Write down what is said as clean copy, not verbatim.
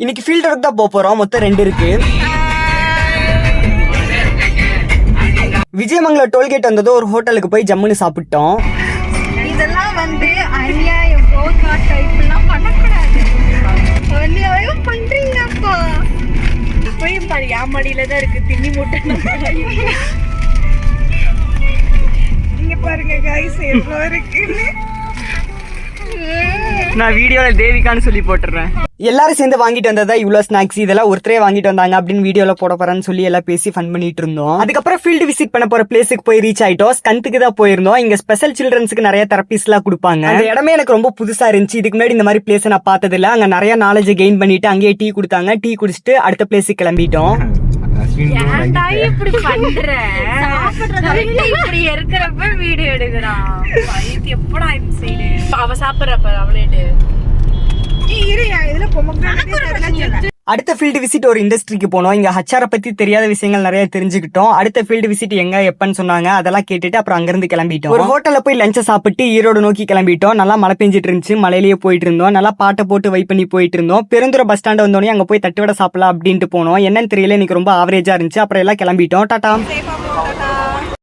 இன்னைக்கு field work தான் போறோம். மொத்தம் 2 இருக்கு. விஜயமங்கலம் டோல்கேட் வந்ததோ ஒரு ஹோட்டலுக்கு போய் ஜம்முன்னு சாப்பிட்டோம். இதெல்லாம் வந்து அநியாயம், ப்ரோகாட் டைப்லாம் பண்ணக்கூடாது. அநியாயம் பண்றீங்கப்பா. போய் பாரு, யாமடியில தான் இருக்கு திண்ணி மூட்டை. இங்க பாருங்க கைஸ் எவ்வளோ இருக்குன்னு. நான் வீடியோல தேவிகான்னு சொல்லி போட்டுறேன். எல்லாரும் சேர்ந்து வாங்கிட்டு வந்ததா இவ்வளவு ஸ்நாக்ஸ். இதெல்லாம் ஒருத்தரே வாங்கிட்டு வந்தாங்க அப்படின்னு வீடியோல போட போறேன்னு சொல்லி எல்லாம் பேசி ஃபன் பண்ணிட்டு இருந்தோம். அதுக்கப்புறம் ஃபீல்டு விசிட் பண்ண போற பிளேஸுக்கு போய் ரீச் ஆயிட்டோம். ஸ்கந்துக்கு தான் போயிருந்தோம். இங்க ஸ்பெஷல் சில்ட்ரன்ஸ்க்கு நிறைய தெரபிஸ் எல்லாம் கொடுப்பாங்க. அந்த இடமே எனக்கு ரொம்ப புதுசா இருந்துச்சு. இதுக்கு முன்னாடி இந்த மாதிரி பிளேஸ் நான் பார்த்தது இல்ல. அங்க நிறைய நாலேஜ் கெயின் பண்ணிட்டு அங்கேயே டீ கொடுத்தாங்க. டீ குடிச்சிட்டு அடுத்த பிளேஸுக்கு கிளம்பிட்டோம். இப்படி பண்ற இப்படி இருக்கிறப்ப வீடியோ எடுக்கிறான். எப்படா அவ சாப்பிடுறப்ப அவளேடு. அடுத்த ஃபீல்டு விசிட் ஒரு இண்டஸ்ட்ரிக்கு போனோம். இங்க ஹச்ஆர பத்தி தெரியாத விஷயங்கள் நிறைய தெரிஞ்சுக்கிட்டோம். அடுத்த ஃபீல்டு விசிட் எங்க எப்பன்னு சொன்னாங்க. அதெல்லாம் கேட்டுட்டு அப்புறம் அங்கிருந்து கிளம்பிட்டோம். ஒரு ஹோட்டல்ல போய் லஞ்ச சாப்பிட்டு ஈரோடு நோக்கி கிளம்பிட்டோம். நல்லா மழை பெஞ்சிட்டு இருந்துச்சு. மலையிலேயே போயிட்டு இருந்தோம். நல்லா பாட்டை போட்டு வைப் பண்ணி போயிட்டு இருந்தோம். பெருந்துறை பஸ் ஸ்டாண்ட் வந்தோடனே அங்க போய் தட்டுவடை சாப்பிடலாம் அப்படின்ட்டு போனோம். என்னன்னு தெரியல, எனக்கு ரொம்ப ஆவரேஜா இருந்துச்சு. அப்புறம் எல்லாம் கிளம்பிட்டோம். டாடா.